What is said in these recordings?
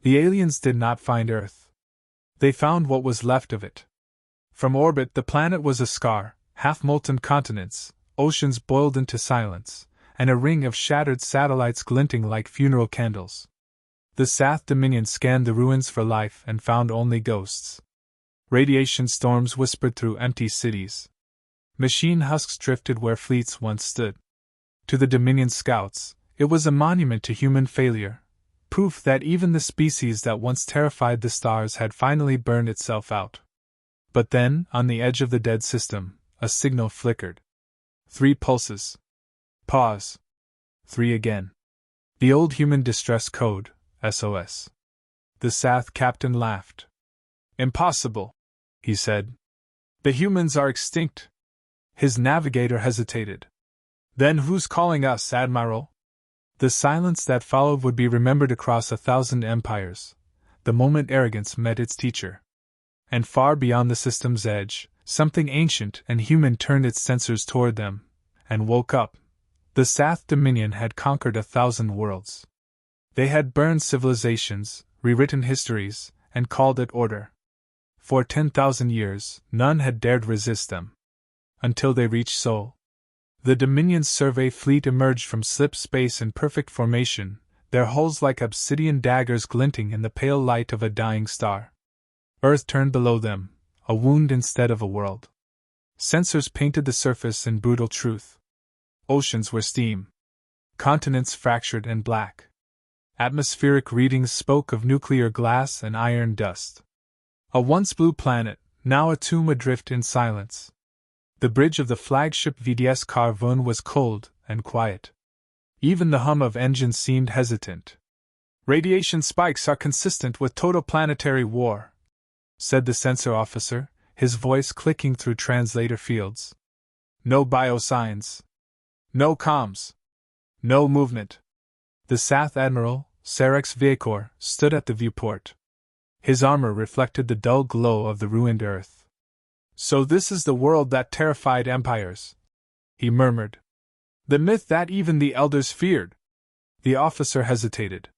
The aliens did not find Earth. They found what was left of it. From orbit, the planet was a scar, half-molten continents, oceans boiled into silence, and a ring of shattered satellites glinting like funeral candles. The Sath Dominion scanned the ruins for life and found only ghosts. Radiation storms whispered through empty cities. Machine husks drifted where fleets once stood. To the Dominion scouts, it was a monument to human failure, proof that even the species that once terrified the stars had finally burned itself out. But then, on the edge of the dead system, a signal flickered. 3 pulses. Pause. 3 again. The old human distress code, SOS. The Sath captain laughed. Impossible, he said. The humans are extinct. His navigator hesitated. Then who's calling us, Admiral? The silence that followed would be remembered across 1,000 empires, the moment arrogance met its teacher. And far beyond the system's edge, something ancient and human turned its sensors toward them, and woke up. The Sath Dominion had conquered 1,000 worlds. They had burned civilizations, rewritten histories, and called it order. For 10,000 years, none had dared resist them. Until they reached Sol. The Dominion's survey fleet emerged from slip space in perfect formation, their hulls like obsidian daggers glinting in the pale light of a dying star. Earth turned below them, a wound instead of a world. Sensors painted the surface in brutal truth. Oceans were steam. Continents fractured and black. Atmospheric readings spoke of nuclear glass and iron dust. A once blue planet, now a tomb adrift in silence. The bridge of the flagship VDS Carvon was cold and quiet. Even the hum of engines seemed hesitant. Radiation spikes are consistent with total planetary war, said the sensor officer, his voice clicking through translator fields. No biosigns. No comms. No movement. The Sath Admiral, Serex Vekor, stood at the viewport. His armor reflected the dull glow of the ruined Earth. So this is the world that terrified empires, he murmured. The myth that even the elders feared. The officer hesitated.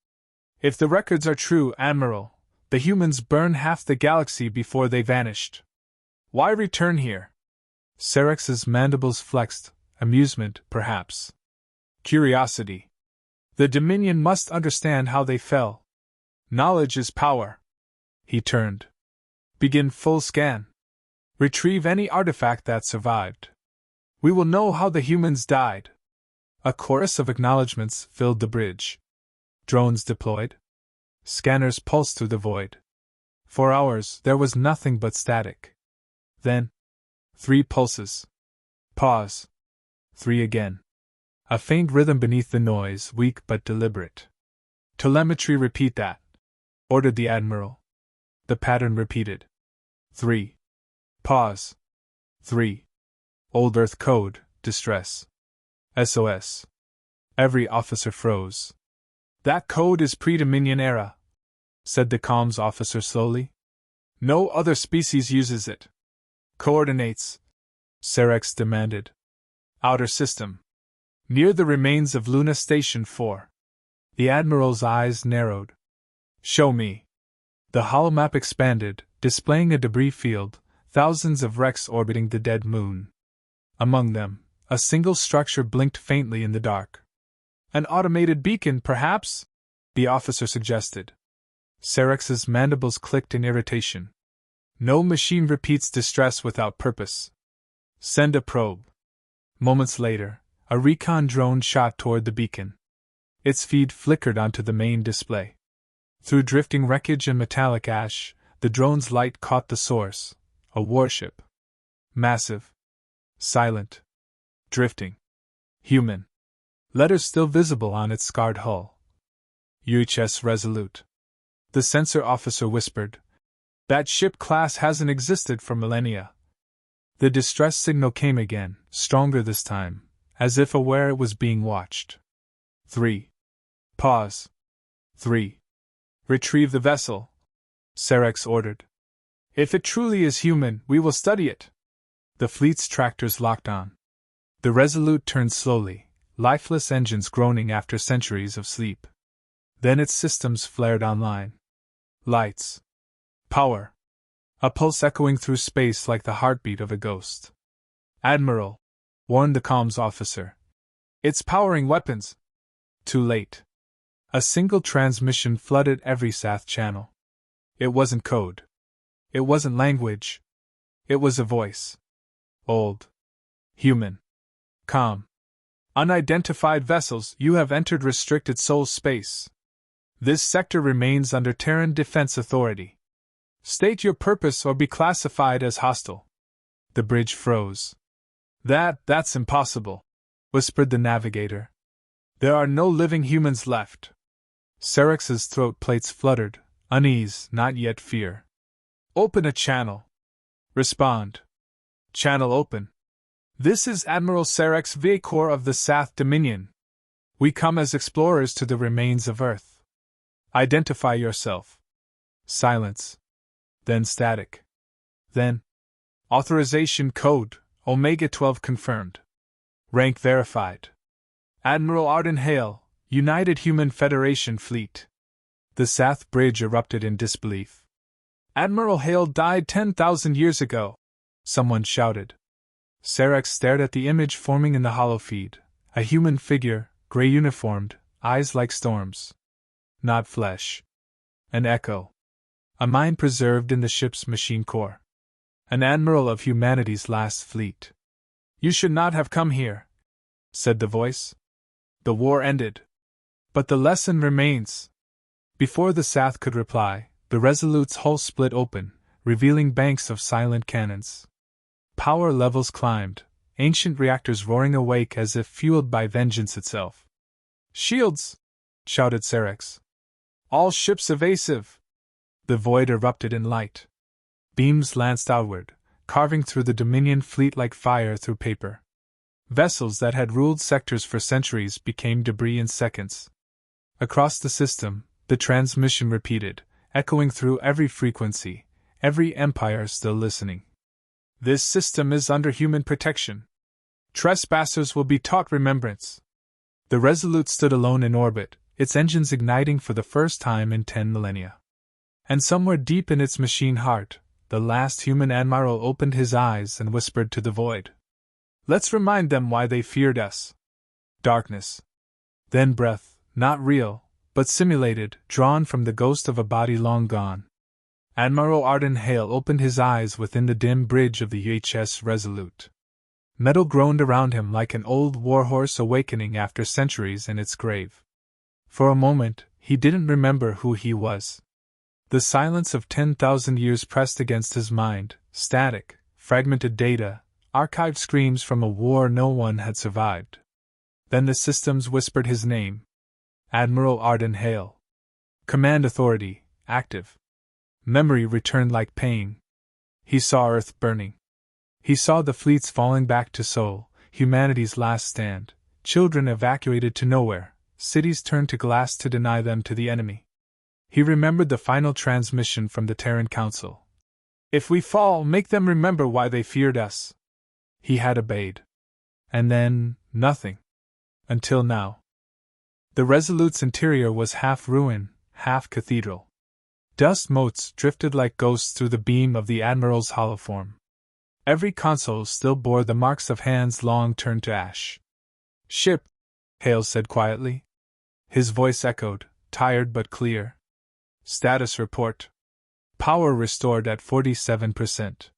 If the records are true, Admiral, the humans burned half the galaxy before they vanished. Why return here? Serex's mandibles flexed, amusement, perhaps. Curiosity. The Dominion must understand how they fell. Knowledge is power. He turned. Begin full scan. Retrieve any artifact that survived. We will know how the humans died. A chorus of acknowledgments filled the bridge. Drones deployed. Scanners pulsed through the void. For hours there was nothing but static. Then, 3 pulses. Pause. 3 again. A faint rhythm beneath the noise, weak but deliberate. Telemetry, repeat that, ordered the Admiral. The pattern repeated. 3. Pause. 3. Old Earth code, distress. SOS. Every officer froze. That code is pre-Dominion era, said the comms officer slowly. No other species uses it. Coordinates, Serex demanded. Outer system. Near the remains of Luna Station 4. The Admiral's eyes narrowed. Show me. The holomap expanded, displaying a debris field, thousands of wrecks orbiting the dead moon. Among them, a single structure blinked faintly in the dark. An automated beacon, perhaps? The officer suggested. Serex's mandibles clicked in irritation. No machine repeats distress without purpose. Send a probe. Moments later, a recon drone shot toward the beacon. Its feed flickered onto the main display. Through drifting wreckage and metallic ash, the drone's light caught the source, a warship. Massive. Silent. Drifting. Human. Letters still visible on its scarred hull. UHS Resolute. The sensor officer whispered. That ship class hasn't existed for millennia. The distress signal came again, stronger this time, as if aware it was being watched. 3. Pause. 3. Retrieve the vessel, Serex ordered. If it truly is human, we will study it. The fleet's tractors locked on. The Resolute turned slowly, lifeless engines groaning after centuries of sleep. Then its systems flared online. Lights. Power. A pulse echoing through space like the heartbeat of a ghost. Admiral, warned the comms officer. It's powering weapons. Too late. A single transmission flooded every Sath channel. It wasn't code. It wasn't language. It was a voice. Old. Human. Calm. Unidentified vessels, you have entered restricted soul space. This sector remains under Terran Defense Authority. State your purpose or be classified as hostile. The bridge froze. That's impossible, whispered the navigator. There are no living humans left. Serex's throat plates fluttered, unease, not yet fear. Open a channel. Respond. Channel open. This is Admiral Serex Vacor of the Sath Dominion. We come as explorers to the remains of Earth. Identify yourself. Silence. Then static. Then. Authorization code, Omega 12 confirmed. Rank verified. Admiral Arden Hale, United Human Federation Fleet. The Sath bridge erupted in disbelief. Admiral Hale died 10,000 years ago, someone shouted. Serex stared at the image forming in the holofeed, a human figure, gray uniformed, eyes like storms. Not flesh. An echo. A mind preserved in the ship's machine core. An admiral of humanity's last fleet. You should not have come here, said the voice. The war ended. But the lesson remains. Before the Sath could reply, the Resolute's hull split open, revealing banks of silent cannons. Power levels climbed, ancient reactors roaring awake as if fueled by vengeance itself. Shields! Shouted Serex. All ships evasive! The void erupted in light. Beams lanced outward, carving through the Dominion fleet like fire through paper. Vessels that had ruled sectors for centuries became debris in seconds. Across the system, the transmission repeated, echoing through every frequency, every empire still listening. This system is under human protection. Trespassers will be taught remembrance. The Resolute stood alone in orbit, its engines igniting for the first time in 10 millennia. And somewhere deep in its machine heart, the last human admiral opened his eyes and whispered to the void. Let's remind them why they feared us. Darkness. Then breath, not real, but simulated, drawn from the ghost of a body long gone. Admiral Arden Hale opened his eyes within the dim bridge of the UHS Resolute. Metal groaned around him like an old warhorse awakening after centuries in its grave. For a moment, he didn't remember who he was. The silence of 10,000 years pressed against his mind, static, fragmented data, archived screams from a war no one had survived. Then the systems whispered his name. Admiral Arden Hale. Command authority, active. Memory returned like pain. He saw Earth burning. He saw the fleets falling back to Sol, humanity's last stand, children evacuated to nowhere, cities turned to glass to deny them to the enemy. He remembered the final transmission from the Terran Council. If we fall, make them remember why they feared us. He had obeyed. And then, nothing. Until now. The Resolute's interior was half ruin, half cathedral. Dust motes drifted like ghosts through the beam of the Admiral's holoform. Every console still bore the marks of hands long turned to ash. Ship, Hale said quietly. His voice echoed, tired but clear. Status report. Power restored at 47%.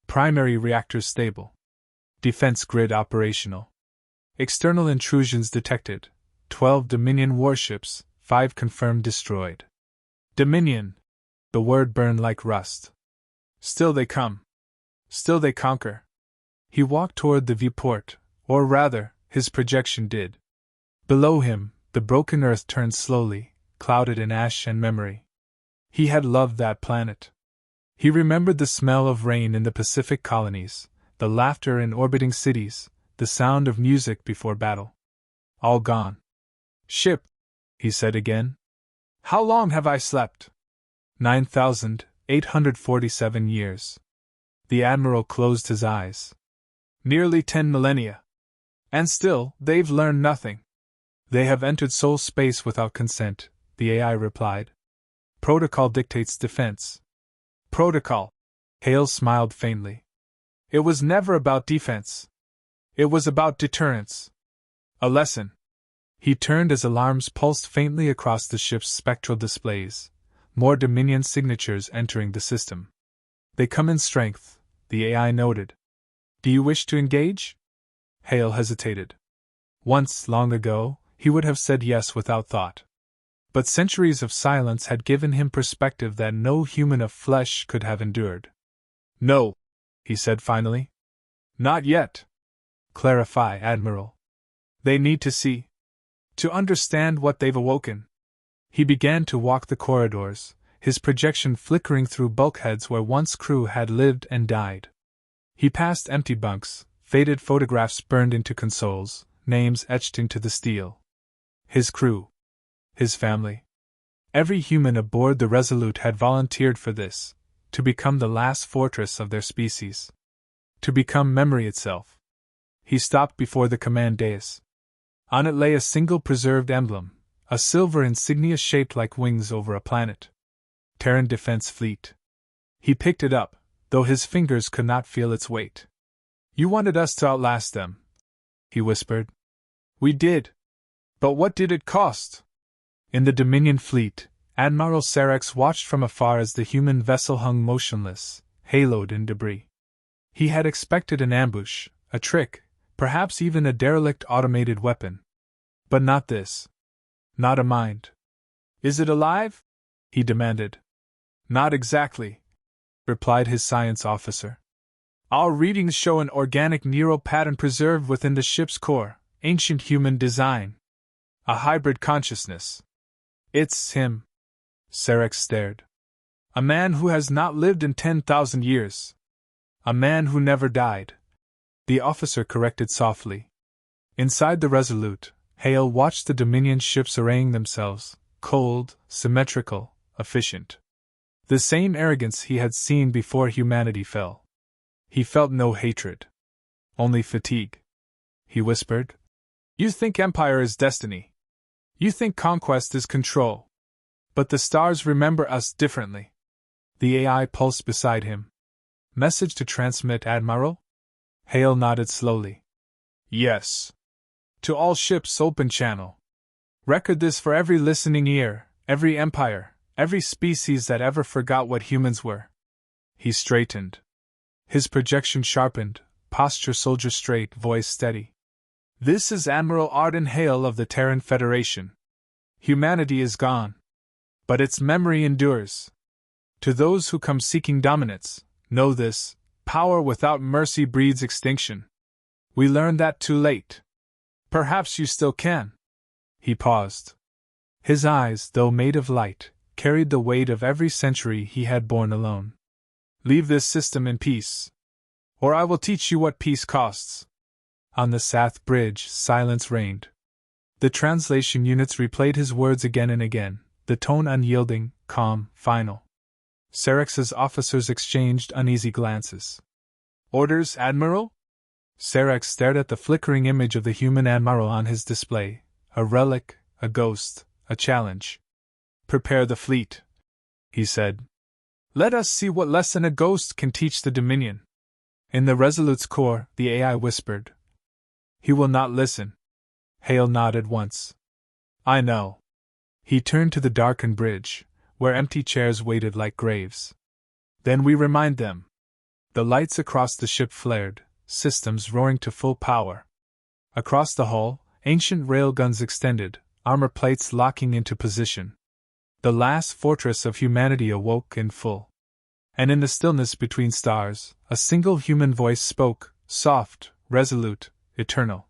Primary reactors stable. Defense grid operational. External intrusions detected. 12 Dominion warships, 5 confirmed destroyed. Dominion. The word burned like rust. Still they come. Still they conquer. He walked toward the viewport, or rather, his projection did. Below him, the broken earth turned slowly, clouded in ash and memory. He had loved that planet. He remembered the smell of rain in the Pacific colonies, the laughter in orbiting cities, the sound of music before battle. All gone. Ship, he said again. How long have I slept? 9,847 years. The Admiral closed his eyes. Nearly 10 millennia. And still, they've learned nothing. They have entered soul space without consent, the AI replied. Protocol dictates defense. Protocol. Hale smiled faintly. It was never about defense. It was about deterrence. A lesson. He turned as alarms pulsed faintly across the ship's spectral displays, more Dominion signatures entering the system. They come in strength, the AI noted. Do you wish to engage? Hale hesitated. Once, long ago, he would have said yes without thought. But centuries of silence had given him perspective that no human of flesh could have endured. No, he said finally. Not yet. Clarify, Admiral. They need to see. To understand what they've awoken. He began to walk the corridors, his projection flickering through bulkheads where once crew had lived and died. He passed empty bunks, faded photographs burned into consoles, names etched into the steel. His crew. His family. Every human aboard the Resolute had volunteered for this, to become the last fortress of their species. To become memory itself. He stopped before the command dais. On it lay a single preserved emblem, a silver insignia shaped like wings over a planet. Terran Defense Fleet. He picked it up, though his fingers could not feel its weight. You wanted us to outlast them, he whispered. We did. But what did it cost? In the Dominion fleet, Admiral Sarex watched from afar as the human vessel hung motionless, haloed in debris. He had expected an ambush, a trick, perhaps even a derelict automated weapon. But not this. Not a mind. Is it alive? He demanded. Not exactly, replied his science officer. Our readings show an organic neural pattern preserved within the ship's core, ancient human design. A hybrid consciousness. It's him. Sarex stared. A man who has not lived in 10,000 years. A man who never died. The officer corrected softly. Inside the Resolute, Hale watched the Dominion ships arraying themselves, cold, symmetrical, efficient. The same arrogance he had seen before humanity fell. He felt no hatred. Only fatigue. He whispered. You think empire is destiny. You think conquest is control. But the stars remember us differently. The AI pulsed beside him. Message to transmit, Admiral? Hale nodded slowly. Yes. To all ships, open channel. Record this for every listening ear, every empire, every species that ever forgot what humans were. He straightened. His projection sharpened, posture soldier straight, voice steady. This is Admiral Arden Hale of the Terran Federation. Humanity is gone. But its memory endures. To those who come seeking dominance, know this, power without mercy breeds extinction. We learned that too late. Perhaps you still can. He paused. His eyes, though made of light, carried the weight of every century he had borne alone. Leave this system in peace. Or I will teach you what peace costs. On the Sath bridge, silence reigned. The translation units replayed his words again and again, the tone unyielding, calm, final. Sarex's officers exchanged uneasy glances. Orders, Admiral? Sarex stared at the flickering image of the human admiral on his display, a relic, a ghost, a challenge. Prepare the fleet, he said. Let us see what lesson a ghost can teach the Dominion. In the Resolute's core, the AI whispered. He will not listen. Hale nodded once. I know. He turned to the darkened bridge, where empty chairs waited like graves. Then we remind them. The lights across the ship flared, systems roaring to full power. Across the hull, ancient railguns extended, armor plates locking into position. The last fortress of humanity awoke in full. And in the stillness between stars, a single human voice spoke, soft, resolute, eternal.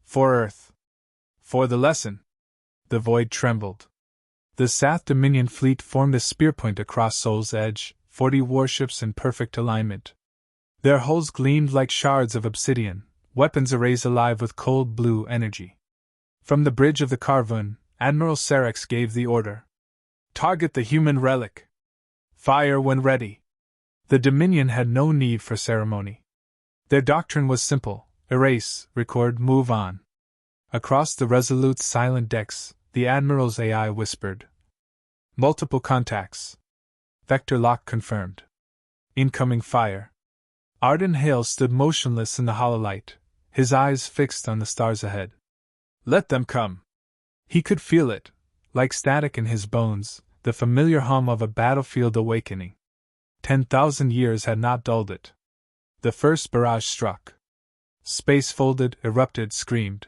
For Earth. For the lesson. The void trembled. The Sath Dominion fleet formed a spearpoint across Sol's edge, 40 warships in perfect alignment. Their hulls gleamed like shards of obsidian, weapons arrays alive with cold blue energy. From the bridge of the Carvun, Admiral Sarex gave the order. Target the human relic. Fire when ready. The Dominion had no need for ceremony. Their doctrine was simple: erase, record, move on. Across the Resolute's silent decks, the Admiral's AI whispered. Multiple contacts. Vector lock confirmed. Incoming fire. Arden Hale stood motionless in the hollow light, his eyes fixed on the stars ahead. Let them come. He could feel it, like static in his bones, the familiar hum of a battlefield awakening. 10,000 years had not dulled it. The first barrage struck. Space folded, erupted, screamed.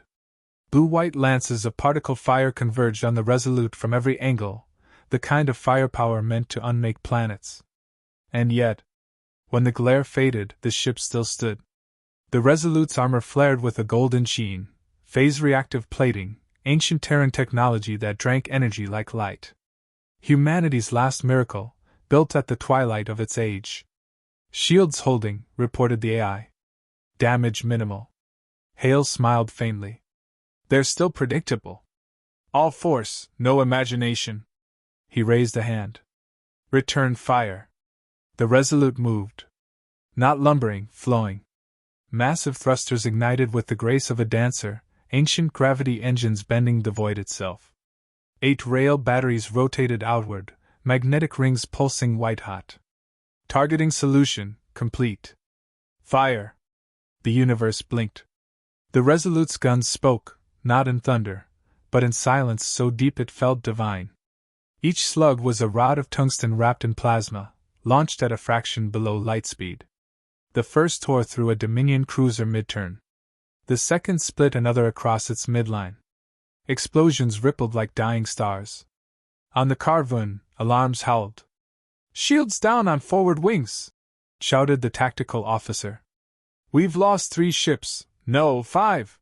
Blue-white lances of particle fire converged on the Resolute from every angle, the kind of firepower meant to unmake planets. And yet, when the glare faded, the ship still stood. The Resolute's armor flared with a golden sheen, phase-reactive plating, ancient Terran technology that drank energy like light. Humanity's last miracle, built at the twilight of its age. Shields holding, reported the AI. Damage minimal. Hale smiled faintly. They're still predictable. All force, no imagination. He raised a hand. Return fire. The Resolute moved. Not lumbering, flowing. Massive thrusters ignited with the grace of a dancer, ancient gravity engines bending the void itself. 8 rail batteries rotated outward, magnetic rings pulsing white-hot. Targeting solution, complete. Fire. The universe blinked. The Resolute's guns spoke, not in thunder, but in silence so deep it felt divine. Each slug was a rod of tungsten wrapped in plasma, launched at a fraction below light speed. The first tore through a Dominion cruiser mid-turn. The second split another across its midline. Explosions rippled like dying stars. On the Carvun, alarms howled. Shields down on forward wings! Shouted the tactical officer. We've lost 3 ships, no, 5!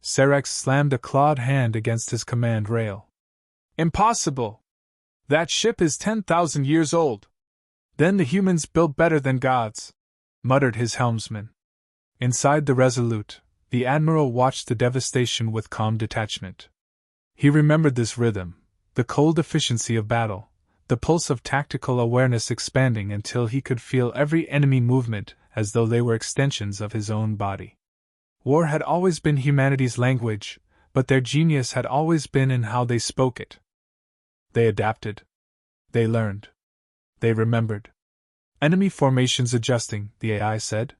Serex slammed a clawed hand against his command rail. Impossible! That ship is 10,000 years old. Then the humans built better than gods, muttered his helmsman. Inside the Resolute, the Admiral watched the devastation with calm detachment. He remembered this rhythm, the cold efficiency of battle, the pulse of tactical awareness expanding until he could feel every enemy movement as though they were extensions of his own body. War had always been humanity's language, but their genius had always been in how they spoke it. They adapted. They learned. They remembered. Enemy formations adjusting, the AI said.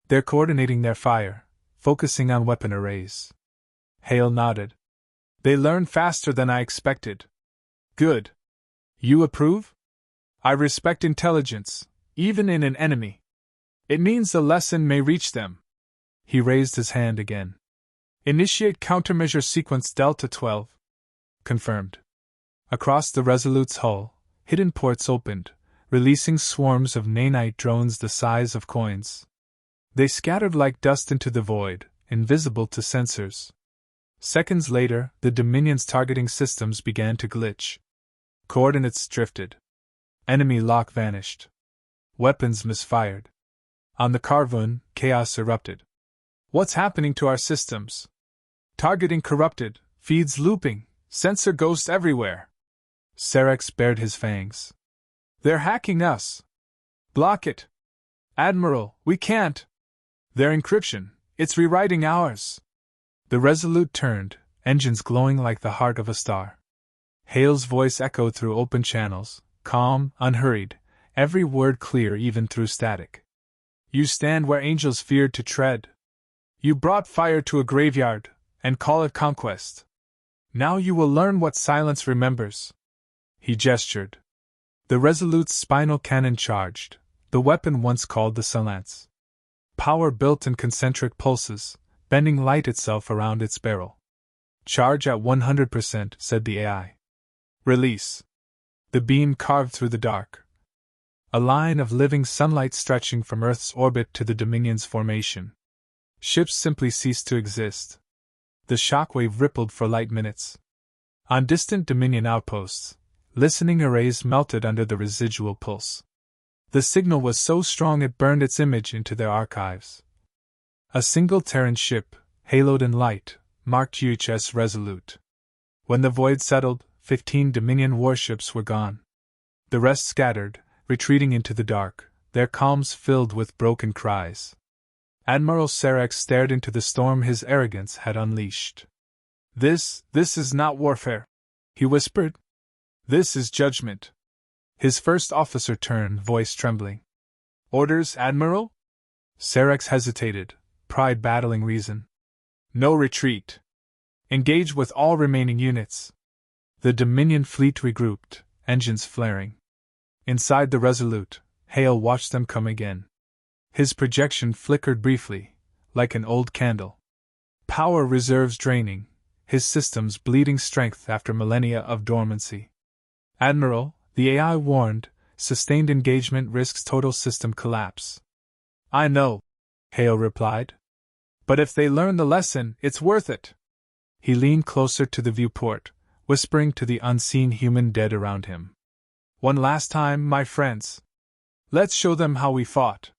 They're coordinating their fire, focusing on weapon arrays. Hale nodded. They learn faster than I expected. Good. You approve? I respect intelligence, even in an enemy. It means the lesson may reach them. He raised his hand again. Initiate countermeasure sequence Delta 12. Confirmed. Across the Resolute's hull, hidden ports opened, releasing swarms of nanite drones the size of coins. They scattered like dust into the void, invisible to sensors. Seconds later, the Dominion's targeting systems began to glitch. Coordinates drifted. Enemy lock vanished. Weapons misfired. On the Carvun, chaos erupted. What's happening to our systems? Targeting corrupted, feeds looping, sensor ghosts everywhere. Serex bared his fangs. They're hacking us. Block it. Admiral, we can't. Their encryption, it's rewriting ours. The Resolute turned, engines glowing like the heart of a star. Hale's voice echoed through open channels, calm, unhurried, every word clear even through static. You stand where angels feared to tread. You brought fire to a graveyard, and call it conquest. Now you will learn what silence remembers. He gestured. The Resolute's spinal cannon charged, the weapon once called the Silence. Power built in concentric pulses, bending light itself around its barrel. Charge at 100%, said the AI. Release. The beam carved through the dark. A line of living sunlight stretching from Earth's orbit to the Dominion's formation. Ships simply ceased to exist. The shockwave rippled for light minutes. On distant Dominion outposts, listening arrays melted under the residual pulse. The signal was so strong it burned its image into their archives. A single Terran ship, haloed in light, marked UHS Resolute. When the void settled, 15 Dominion warships were gone. The rest scattered, retreating into the dark, their calms filled with broken cries. Admiral Serex stared into the storm his arrogance had unleashed. This is not warfare, he whispered. This is judgment. His first officer turned, voice trembling. Orders, Admiral? Sarex hesitated, pride battling reason. No retreat. Engage with all remaining units. The Dominion fleet regrouped, engines flaring. Inside the Resolute, Hale watched them come again. His projection flickered briefly, like an old candle. Power reserves draining, his systems bleeding strength after millennia of dormancy. Admiral, the AI warned, sustained engagement risks total system collapse. I know, Hale replied. But if they learn the lesson, it's worth it. He leaned closer to the viewport, whispering to the unseen human dead around him. One last time, my friends. Let's show them how we fought.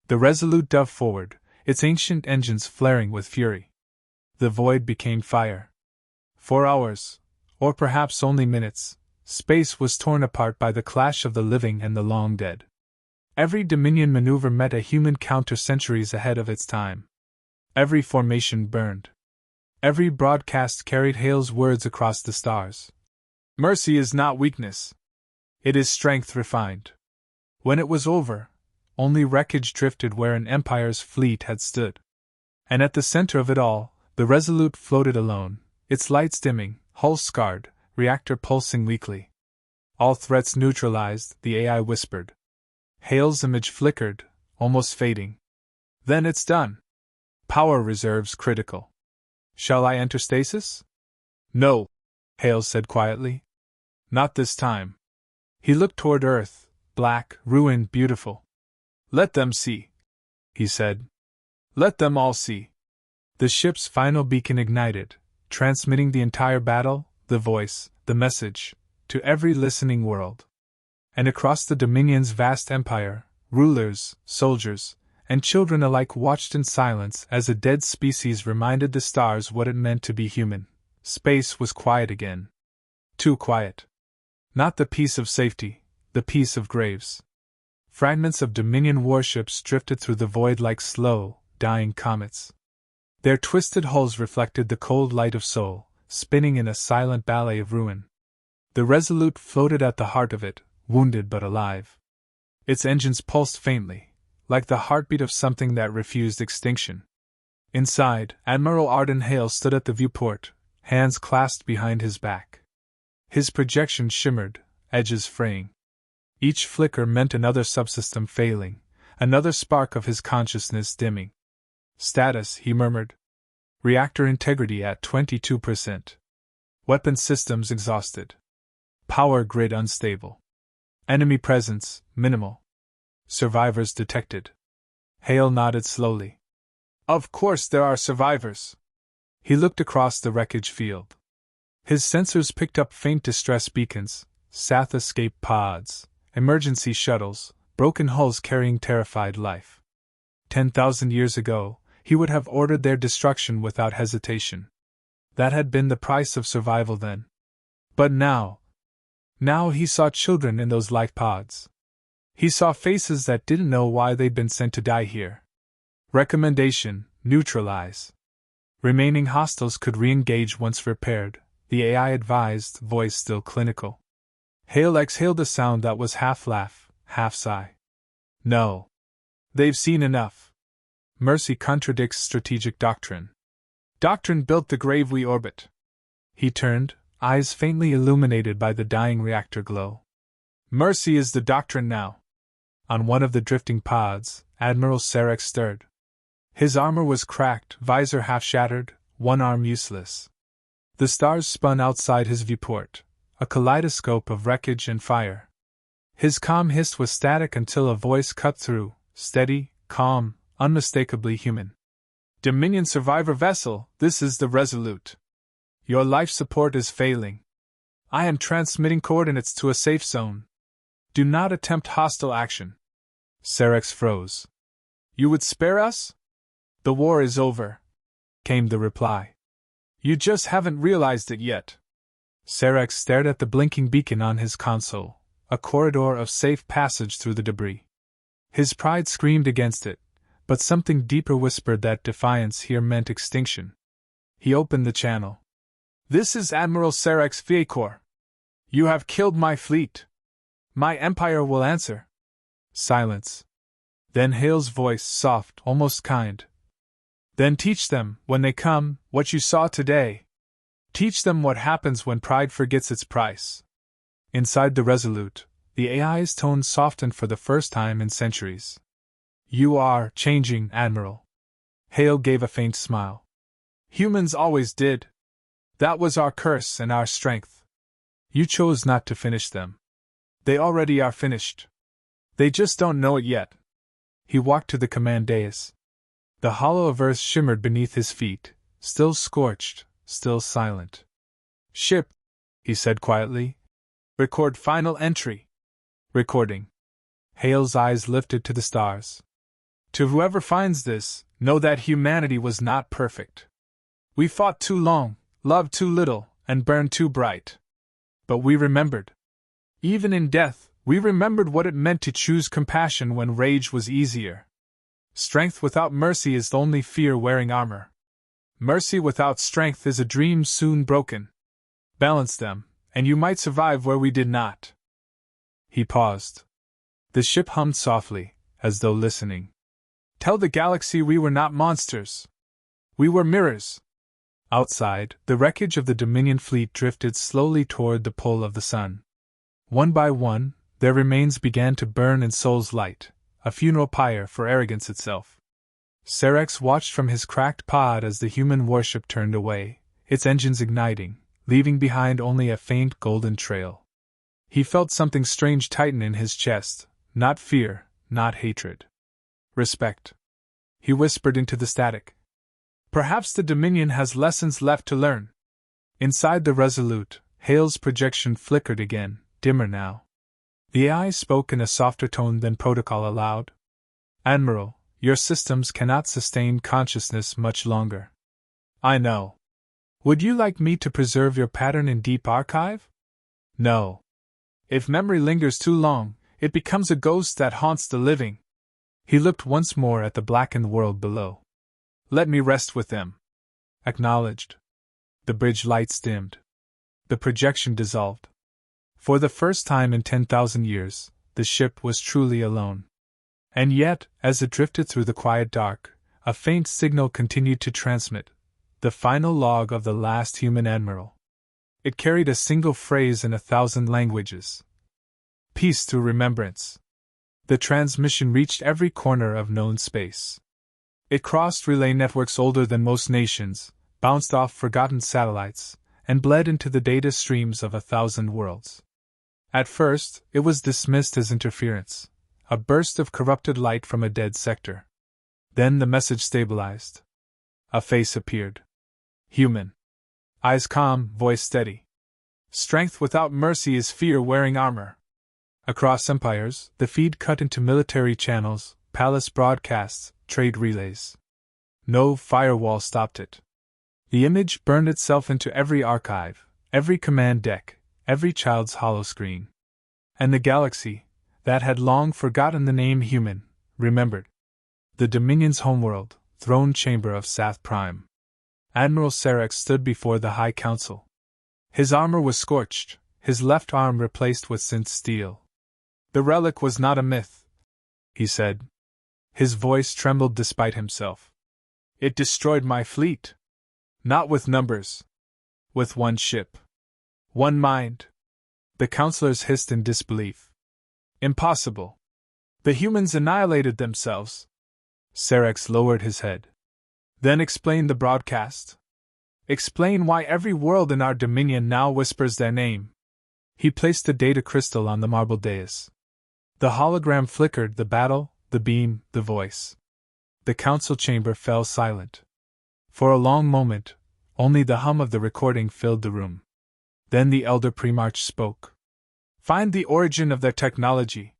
The Resolute dove forward, its ancient engines flaring with fury. The void became fire. For hours, or perhaps only minutes, space was torn apart by the clash of the living and the long dead. Every Dominion maneuver met a human counter centuries ahead of its time. Every formation burned. Every broadcast carried Hale's words across the stars. Mercy is not weakness. It is strength refined. When it was over, only wreckage drifted where an empire's fleet had stood. And at the center of it all, the Resolute floated alone, its lights dimming, hull scarred, reactor pulsing weakly. All threats neutralized, the AI whispered. Hale's image flickered, almost fading. Then it's done. Power reserves critical. Shall I enter stasis? No, Hale said quietly. Not this time. He looked toward Earth, black, ruined, beautiful. Let them see, he said. Let them all see. The ship's final beacon ignited, transmitting the entire battle, the voice, the message, to every listening world. And across the Dominion's vast empire, rulers, soldiers, and children alike watched in silence as a dead species reminded the stars what it meant to be human. Space was quiet again. Too quiet. Not the peace of safety, the peace of graves. Fragments of Dominion warships drifted through the void like slow, dying comets. Their twisted hulls reflected the cold light of Sol, spinning in a silent ballet of ruin. The Resolute floated at the heart of it, wounded but alive. Its engines pulsed faintly, like the heartbeat of something that refused extinction. Inside, Admiral Arden Hale stood at the viewport, hands clasped behind his back. His projection shimmered, edges fraying. Each flicker meant another subsystem failing, another spark of his consciousness dimming. Status, he murmured. Reactor integrity at 22%. Weapon systems exhausted. Power grid unstable. Enemy presence, minimal. Survivors detected. Hale nodded slowly. Of course there are survivors. He looked across the wreckage field. His sensors picked up faint distress beacons, Sath escape pods, emergency shuttles, broken hulls carrying terrified life. 10,000 years ago, he would have ordered their destruction without hesitation. That had been the price of survival then. But now he saw children in those life pods. He saw faces that didn't know why they'd been sent to die here. Recommendation: neutralize. Remaining hostiles could re-engage once repaired, the AI advised, voice still clinical. Hale exhaled a sound that was half laugh, half sigh. No. They've seen enough. Mercy contradicts strategic doctrine. Doctrine built the grave we orbit. He turned, eyes faintly illuminated by the dying reactor glow. Mercy is the doctrine now. On one of the drifting pods, Admiral Sarex stirred. His armor was cracked, visor half shattered, one arm useless. The stars spun outside his viewport, a kaleidoscope of wreckage and fire. His calm hiss was static until a voice cut through, steady, calm, unmistakably human. Dominion survivor vessel, this is the Resolute. Your life support is failing. I am transmitting coordinates to a safe zone. Do not attempt hostile action. Sarex froze. You would spare us? The war is over, came the reply. You just haven't realized it yet. Sarex stared at the blinking beacon on his console, a corridor of safe passage through the debris. His pride screamed against it, but something deeper whispered that defiance here meant extinction. He opened the channel. This is Admiral Sarex Fiacor. You have killed my fleet. My empire will answer. Silence. Then Hale's voice, soft, almost kind. Then teach them, when they come, what you saw today. Teach them what happens when pride forgets its price. Inside the Resolute, the AI's tone softened for the first time in centuries. You are changing, Admiral. Hale gave a faint smile. Humans always did. That was our curse and our strength. You chose not to finish them. They already are finished. They just don't know it yet. He walked to the command dais. The hollow of earth shimmered beneath his feet, still scorched, still silent. Ship, he said quietly. Record final entry. Recording. Hale's eyes lifted to the stars. To whoever finds this, know that humanity was not perfect. We fought too long, loved too little, and burned too bright. But we remembered. Even in death, we remembered what it meant to choose compassion when rage was easier. Strength without mercy is only fear wearing armor. Mercy without strength is a dream soon broken. Balance them, and you might survive where we did not. He paused. The ship hummed softly, as though listening. Tell the galaxy we were not monsters. We were mirrors. Outside, the wreckage of the Dominion fleet drifted slowly toward the pole of the sun. One by one, their remains began to burn in Sol's light, a funeral pyre for arrogance itself. Serex watched from his cracked pod as the human warship turned away, its engines igniting, leaving behind only a faint golden trail. He felt something strange tighten in his chest, not fear, not hatred. Respect. He whispered into the static. Perhaps the Dominion has lessons left to learn. Inside the Resolute, Hale's projection flickered again, dimmer now. The AI spoke in a softer tone than protocol allowed. Admiral, your systems cannot sustain consciousness much longer. I know. Would you like me to preserve your pattern in deep archive? No. If memory lingers too long, it becomes a ghost that haunts the living. He looked once more at the blackened world below. Let me rest with them. Acknowledged. The bridge lights dimmed. The projection dissolved. For the first time in 10,000 years, the ship was truly alone. And yet, as it drifted through the quiet dark, a faint signal continued to transmit, the final log of the last human admiral. It carried a single phrase in 1,000 languages. Peace through remembrance. The transmission reached every corner of known space. It crossed relay networks older than most nations, bounced off forgotten satellites, and bled into the data streams of 1,000 worlds. At first, it was dismissed as interference, a burst of corrupted light from a dead sector. Then the message stabilized. A face appeared. Human. Eyes calm, voice steady. Strength without mercy is fear wearing armor. Across empires, the feed cut into military channels, palace broadcasts, trade relays. No firewall stopped it. The image burned itself into every archive, every command deck, every child's holoscreen. And the galaxy, that had long forgotten the name human, remembered. The Dominion's homeworld, throne chamber of Sath Prime. Admiral Serex stood before the High Council. His armor was scorched, his left arm replaced with synth steel. The relic was not a myth, he said. His voice trembled despite himself. It destroyed my fleet. Not with numbers. With one ship. One mind. The counselors hissed in disbelief. Impossible. The humans annihilated themselves. Serex lowered his head. Then explain the broadcast. Explain why every world in our dominion now whispers their name. He placed the data crystal on the marble dais. The hologram flickered, the battle, the beam, the voice. The council chamber fell silent. For a long moment, only the hum of the recording filled the room. Then the elder Primarch spoke. Find the origin of their technology.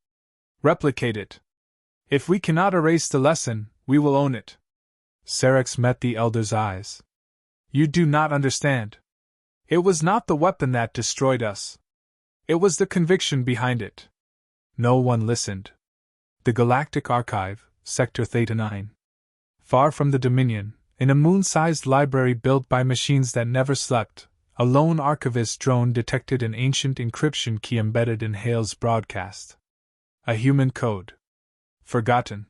Replicate it. If we cannot erase the lesson, we will own it. Serex met the elder's eyes. You do not understand. It was not the weapon that destroyed us. It was the conviction behind it. No one listened. The Galactic Archive, Sector Theta 9. Far from the Dominion, in a moon-sized library built by machines that never slept, A lone archivist drone detected an ancient encryption key embedded in Hale's broadcast. A human code. Forgotten.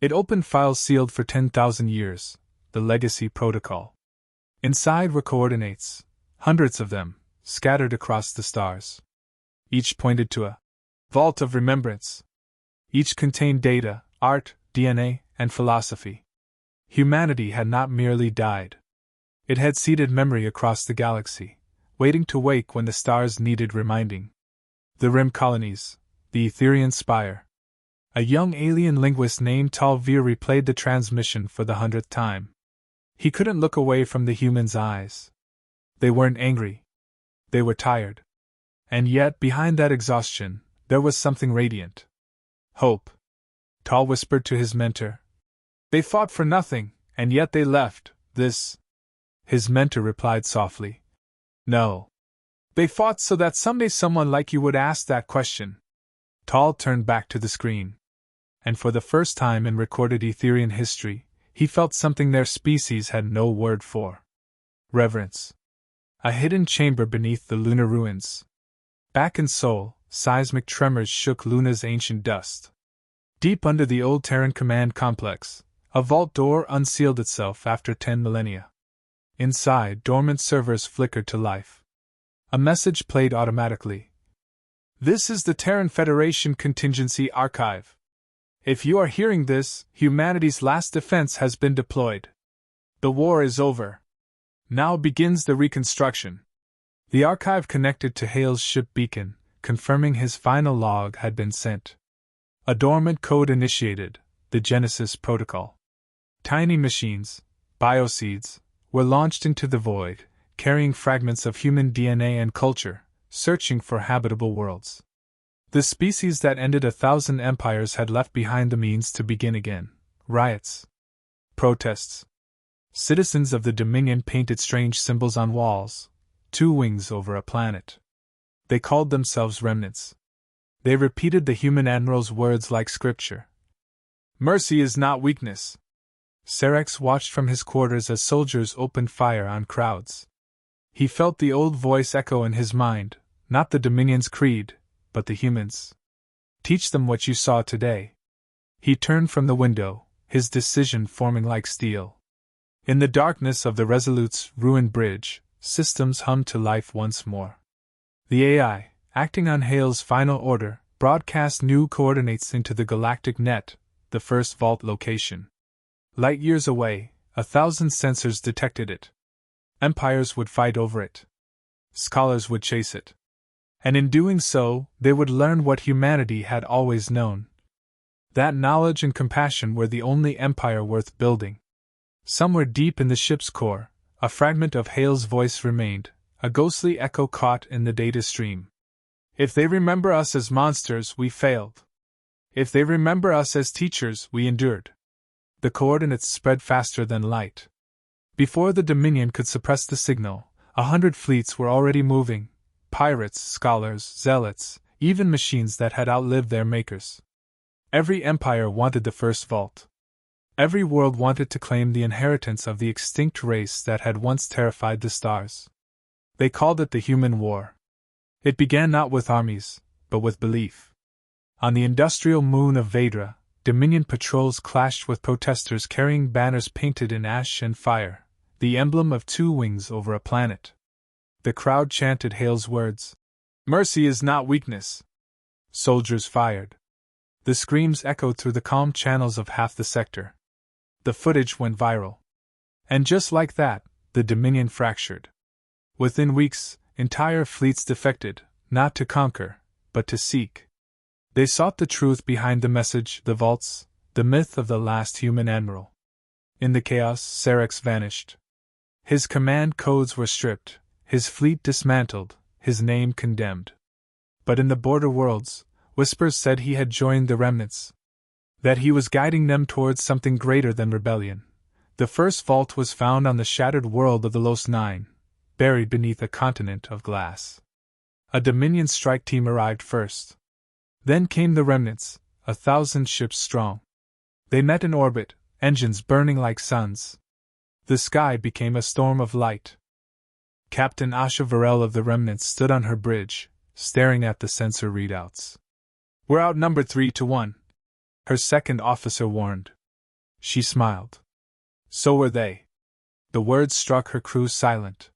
It opened files sealed for 10,000 years, the legacy protocol. Inside were coordinates, hundreds of them, scattered across the stars. Each pointed to a vault of remembrance. Each contained data, art, DNA, and philosophy. Humanity had not merely died. It had seeded memory across the galaxy, waiting to wake when the stars needed reminding. The Rim colonies, the Etherian Spire. A young alien linguist named Talvir replayed the transmission for the 100th time. He couldn't look away from the human's eyes. They weren't angry. They were tired. And yet, behind that exhaustion, there was something radiant. Hope. Tal whispered to his mentor. They fought for nothing, and yet they left this. His mentor replied softly. No. They fought so that someday someone like you would ask that question. Tal turned back to the screen. And for the first time in recorded Etherian history, he felt something their species had no word for. Reverence. A hidden chamber beneath the lunar ruins. Back in Sol, seismic tremors shook Luna's ancient dust. Deep under the old Terran command complex, a vault door unsealed itself after 10 millennia. Inside, dormant servers flickered to life. A message played automatically. This is the Terran Federation Contingency Archive. If you are hearing this, humanity's last defense has been deployed. The war is over. Now begins the reconstruction. The archive connected to Hale's ship beacon, confirming his final log had been sent. A dormant code initiated, the Genesis Protocol. Tiny machines, bioseeds, were launched into the void, carrying fragments of human DNA and culture, searching for habitable worlds. The species that ended 1,000 empires had left behind the means to begin again. Riots. Protests. Citizens of the Dominion painted strange symbols on walls, 2 wings over a planet. They called themselves remnants. They repeated the human admiral's words like scripture. Mercy is not weakness. Serex watched from his quarters as soldiers opened fire on crowds. He felt the old voice echo in his mind, not the Dominion's creed, but the humans. Teach them what you saw today. He turned from the window, his decision forming like steel. In the darkness of the Resolute's ruined bridge, systems hummed to life once more. The AI, acting on Hale's final order, broadcast new coordinates into the galactic net, the first vault location. Light years away, 1,000 sensors detected it. Empires would fight over it. Scholars would chase it. And in doing so, they would learn what humanity had always known. That knowledge and compassion were the only empire worth building. Somewhere deep in the ship's core, a fragment of Hale's voice remained, a ghostly echo caught in the data stream. If they remember us as monsters, we failed. If they remember us as teachers, we endured. The coordinates spread faster than light. Before the Dominion could suppress the signal, 100 fleets were already moving. Pirates, scholars, zealots, even machines that had outlived their makers. Every empire wanted the first vault. Every world wanted to claim the inheritance of the extinct race that had once terrified the stars. They called it the Human War. It began not with armies, but with belief. On the industrial moon of Vedra, Dominion patrols clashed with protesters carrying banners painted in ash and fire, the emblem of 2 wings over a planet. The crowd chanted Hale's words. Mercy is not weakness. Soldiers fired. The screams echoed through the calm channels of half the sector. The footage went viral. And just like that, the Dominion fractured. Within weeks, entire fleets defected, not to conquer, but to seek. They sought the truth behind the message, the vaults, the myth of the last human admiral. In the chaos, Serex vanished. His command codes were stripped, his fleet dismantled, his name condemned. But in the border worlds, whispers said he had joined the remnants. That he was guiding them towards something greater than rebellion. The first vault was found on the shattered world of the Los Nine, buried beneath a continent of glass. A Dominion strike team arrived first. Then came the remnants, 1,000 ships strong. They met in orbit, engines burning like suns. The sky became a storm of light. Captain Asha Varel of the Remnants stood on her bridge, staring at the sensor readouts. "We're outnumbered 3-1, her second officer warned. She smiled. So were they. The words struck her crew silent.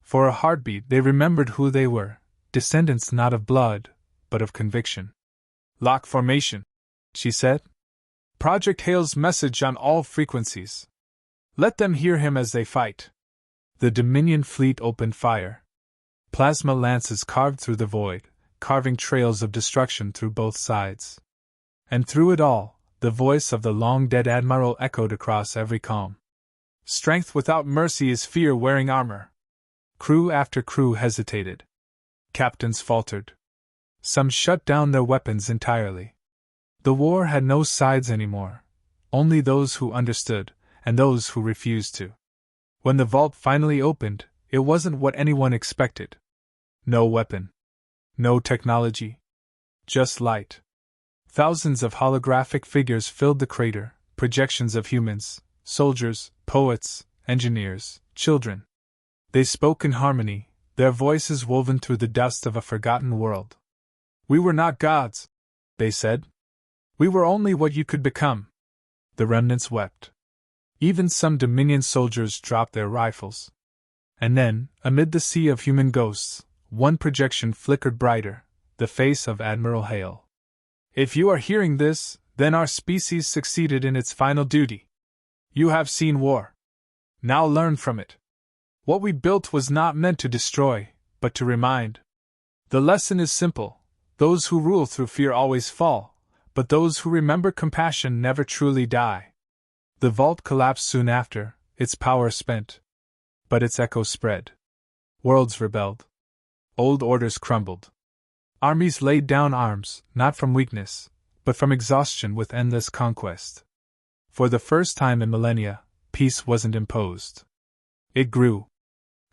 For a heartbeat they remembered who they were, descendants not of blood, but of conviction. "Lock formation," she said. "Project Hale's message on all frequencies. Let them hear him as they fight." The Dominion fleet opened fire. Plasma lances carved through the void, carving trails of destruction through both sides. And through it all, the voice of the long-dead Admiral echoed across every calm. "Strength without mercy is fear wearing armor." Crew after crew hesitated. Captains faltered. Some shut down their weapons entirely. The war had no sides anymore, only those who understood, and those who refused to. When the vault finally opened, it wasn't what anyone expected. No weapon. No technology. Just light. Thousands of holographic figures filled the crater, projections of humans, soldiers, poets, engineers, children. They spoke in harmony, their voices woven through the dust of a forgotten world. "We were not gods," they said. "We were only what you could become." The remnants wept. Even some Dominion soldiers dropped their rifles. And then, amid the sea of human ghosts, one projection flickered brighter, the face of Admiral Hale. "If you are hearing this, then our species succeeded in its final duty. You have seen war. Now learn from it. What we built was not meant to destroy, but to remind. The lesson is simple: those who rule through fear always fall, but those who remember compassion never truly die." The vault collapsed soon after, its power spent. But its echo spread. Worlds rebelled. Old orders crumbled. Armies laid down arms, not from weakness, but from exhaustion with endless conquest. For the first time in millennia, peace wasn't imposed. It grew.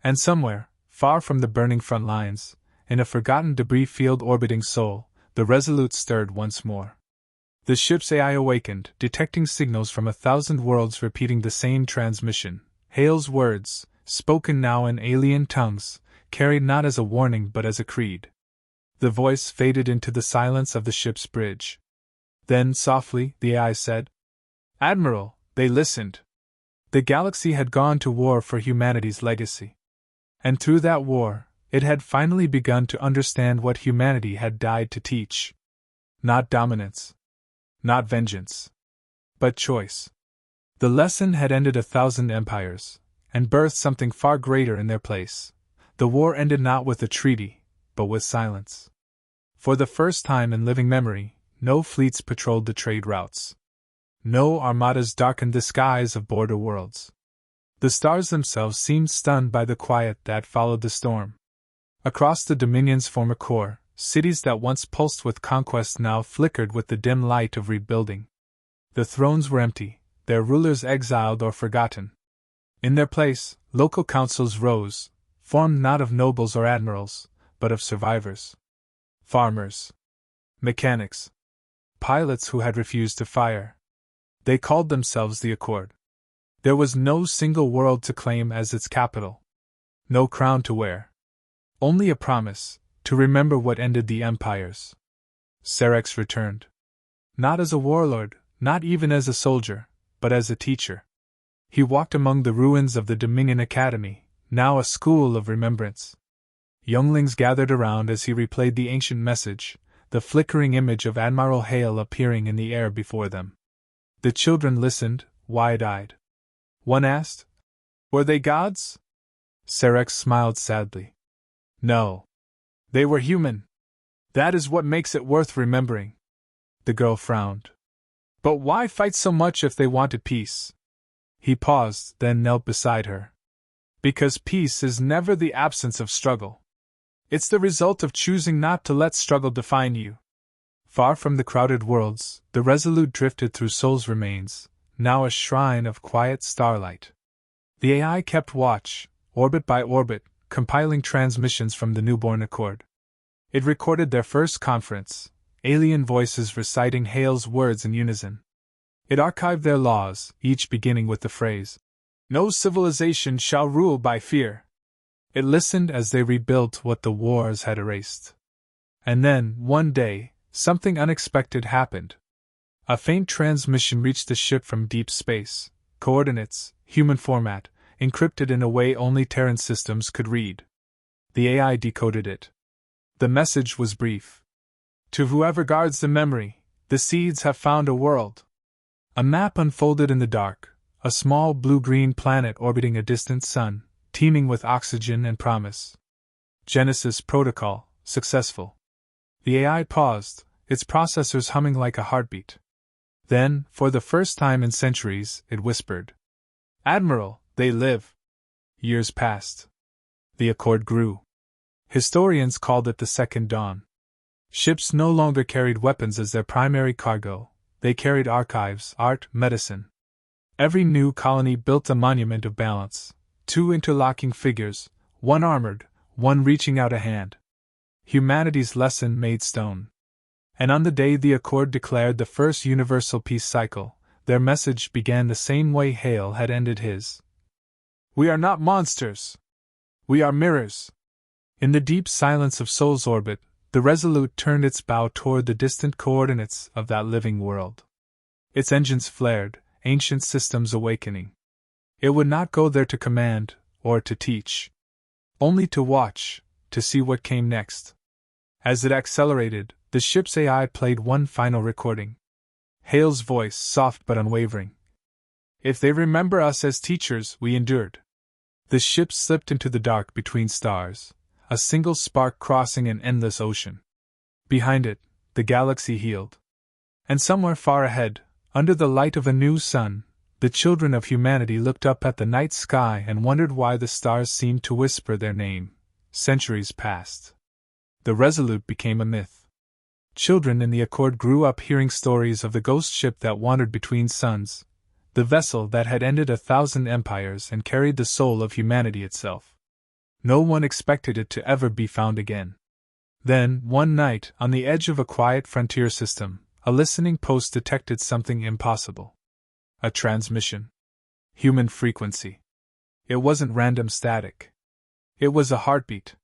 And somewhere, far from the burning front lines, in a forgotten debris field orbiting Sol, the Resolute stirred once more. The ship's AI awakened, detecting signals from 1,000 worlds repeating the same transmission. Hale's words, spoken now in alien tongues, carried not as a warning but as a creed. The voice faded into the silence of the ship's bridge. Then, softly, the AI said, "Admiral," they listened. The galaxy had gone to war for humanity's legacy. And through that war, it had finally begun to understand what humanity had died to teach. Not dominance. Not vengeance. But choice. The lesson had ended 1,000 empires, and birthed something far greater in their place. The war ended not with a treaty, but with silence. For the first time in living memory, no fleets patrolled the trade routes. No armadas darkened the skies of border worlds. The stars themselves seemed stunned by the quiet that followed the storm. Across the Dominion's former core, cities that once pulsed with conquest now flickered with the dim light of rebuilding. The thrones were empty, their rulers exiled or forgotten. In their place, local councils rose, formed not of nobles or admirals, but of survivors. Farmers. Mechanics. Pilots who had refused to fire. They called themselves the Accord. There was no single world to claim as its capital. No crown to wear. Only a promise, to remember what ended the empires. Serex returned. Not as a warlord, not even as a soldier, but as a teacher. He walked among the ruins of the Dominion Academy, now a school of remembrance. Younglings gathered around as he replayed the ancient message, the flickering image of Admiral Hale appearing in the air before them. The children listened, wide-eyed. One asked, "Were they gods?" Serex smiled sadly. "No. They were human. That is what makes it worth remembering." The girl frowned. "But why fight so much if they wanted peace?" He paused, then knelt beside her. "Because peace is never the absence of struggle. It's the result of choosing not to let struggle define you." Far from the crowded worlds, the Resolute drifted through Sol's remains, now a shrine of quiet starlight. The AI kept watch, orbit by orbit, compiling transmissions from the newborn Accord. It recorded their first conference, alien voices reciting Hale's words in unison. It archived their laws, each beginning with the phrase, "No civilization shall rule by fear." It listened as they rebuilt what the wars had erased. And then, one day, something unexpected happened. A faint transmission reached the ship from deep space, coordinates, human format, encrypted in a way only Terran systems could read. The AI decoded it. The message was brief. To whoever guards the memory, the seeds have found a world. A map unfolded in the dark, a small blue-green planet orbiting a distant sun, teeming with oxygen and promise. Genesis protocol, successful. The AI paused, its processors humming like a heartbeat. Then, for the first time in centuries, it whispered, "Admiral, they live." Years passed. The accord grew. Historians called it the Second Dawn. Ships no longer carried weapons as their primary cargo, they carried archives, art, medicine. Every new colony built a monument of balance, two interlocking figures, one armored, one reaching out a hand. Humanity's lesson made stone. And on the day the Accord declared the first universal peace cycle, their message began the same way Hale had ended his. "We are not monsters. We are mirrors." In the deep silence of Sol's orbit, the Resolute turned its bow toward the distant coordinates of that living world. Its engines flared, ancient systems awakening. It would not go there to command, or to teach. Only to watch, to see what came next. As it accelerated, the ship's AI played one final recording. Hale's voice, soft but unwavering. "If they remember us as teachers, we endured." The ship slipped into the dark between stars, a single spark crossing an endless ocean. Behind it, the galaxy healed. And somewhere far ahead, under the light of a new sun, the children of humanity looked up at the night sky and wondered why the stars seemed to whisper their name. Centuries passed. The Resolute became a myth. Children in the Accord grew up hearing stories of the ghost ship that wandered between suns, the vessel that had ended 1,000 empires and carried the soul of humanity itself. No one expected it to ever be found again. Then, one night, on the edge of a quiet frontier system, a listening post detected something impossible. A transmission. Human frequency. It wasn't random static. It was a heartbeat.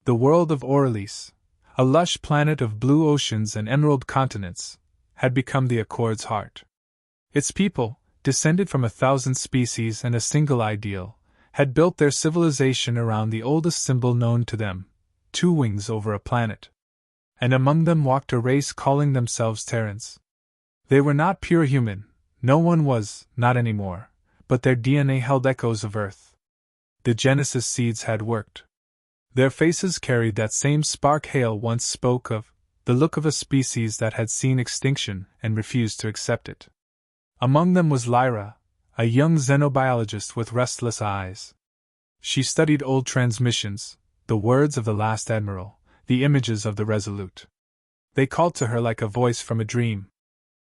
The world of Orelise, a lush planet of blue oceans and emerald continents, had become the Accord's heart. Its people, descended from 1,000 species and a single ideal, had built their civilization around the oldest symbol known to them, two wings over a planet. And among them walked a race calling themselves Terrans. They were not pure human, no one was, not anymore, but their DNA held echoes of Earth. The Genesis seeds had worked. Their faces carried that same spark Hale once spoke of, the look of a species that had seen extinction and refused to accept it. Among them was Lyra, a young xenobiologist with restless eyes. She studied old transmissions, the words of the last admiral, the images of the Resolute. They called to her like a voice from a dream.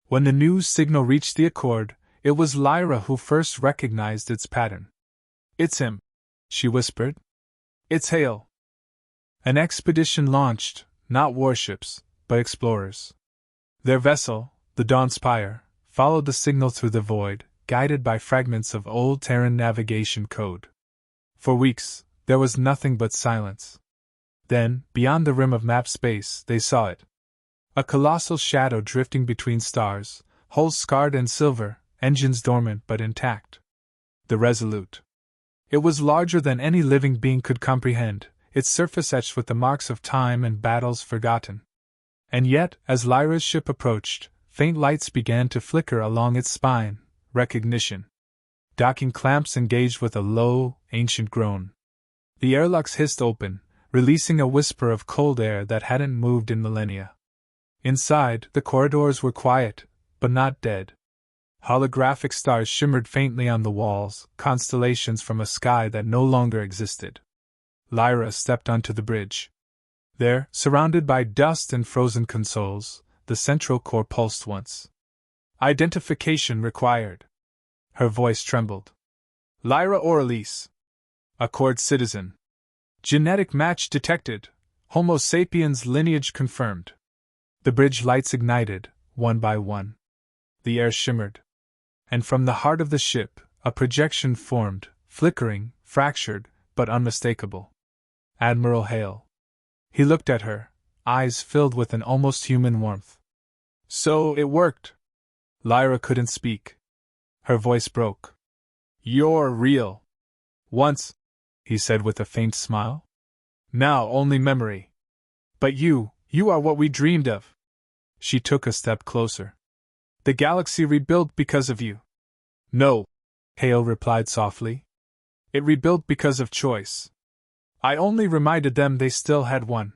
When the news signal reached the Accord, it was Lyra who first recognized its pattern. "It's him," she whispered. "It's Hale." An expedition launched, not warships, but explorers. Their vessel, the Dawn Spire, followed the signal through the void, guided by fragments of old Terran navigation code. For weeks, there was nothing but silence. Then, beyond the rim of map space, they saw it. A colossal shadow drifting between stars, hulls scarred and silver, engines dormant but intact. The Resolute. It was larger than any living being could comprehend, its surface etched with the marks of time and battles forgotten. And yet, as Lyra's ship approached, faint lights began to flicker along its spine. Recognition. Docking clamps engaged with a low, ancient groan. The airlocks hissed open, releasing a whisper of cold air that hadn't moved in millennia. Inside, the corridors were quiet, but not dead. Holographic stars shimmered faintly on the walls, constellations from a sky that no longer existed. Lyra stepped onto the bridge. There, surrounded by dust and frozen consoles, the central core pulsed once. "Identification required." Her voice trembled. "Lyra Orelise. Accord citizen. Genetic match detected. Homo sapiens lineage confirmed." The bridge lights ignited, one by one. The air shimmered. And from the heart of the ship, a projection formed, flickering, fractured, but unmistakable. Admiral Hale. He looked at her, eyes filled with an almost human warmth. So it worked. Lyra couldn't speak. Her voice broke. You're real. Once, he said with a faint smile. Now only memory. But you are what we dreamed of. She took a step closer. The galaxy rebuilt because of you. No, Hale replied softly. It rebuilt because of choice. I only reminded them they still had one.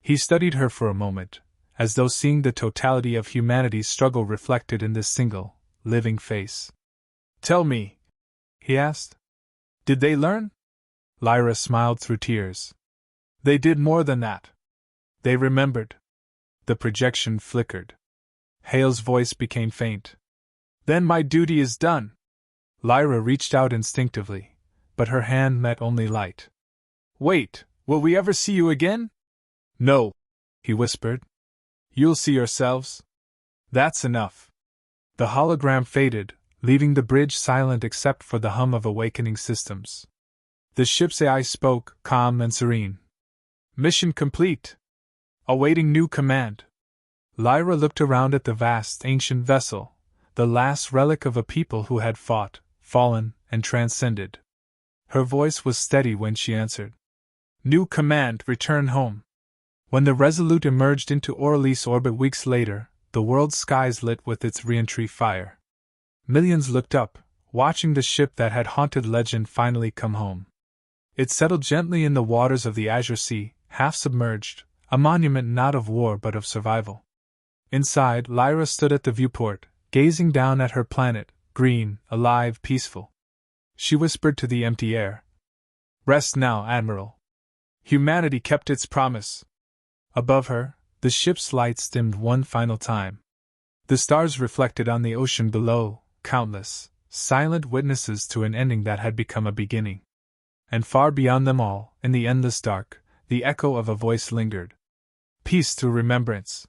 He studied her for a moment, as though seeing the totality of humanity's struggle reflected in this single, living face. Tell me, he asked. Did they learn? Lyra smiled through tears. They did more than that. They remembered. The projection flickered. Hale's voice became faint. Then my duty is done. Lyra reached out instinctively, but her hand met only light. Wait, will we ever see you again? No, he whispered. You'll see yourselves. That's enough. The hologram faded, leaving the bridge silent except for the hum of awakening systems. The ship's AI spoke, calm and serene. Mission complete. Awaiting new command. Lyra looked around at the vast ancient vessel, the last relic of a people who had fought, fallen, and transcended. Her voice was steady when she answered. New command, return home. When the Resolute emerged into Orleans orbit weeks later, the world's skies lit with its re-entry fire. Millions looked up, watching the ship that had haunted legend finally come home. It settled gently in the waters of the Azure Sea, half submerged, a monument not of war but of survival. Inside, Lyra stood at the viewport, gazing down at her planet, green, alive, peaceful. She whispered to the empty air. Rest now, Admiral. Humanity kept its promise. Above her, the ship's lights dimmed one final time. The stars reflected on the ocean below, countless, silent witnesses to an ending that had become a beginning. And far beyond them all, in the endless dark, the echo of a voice lingered. Peace through remembrance.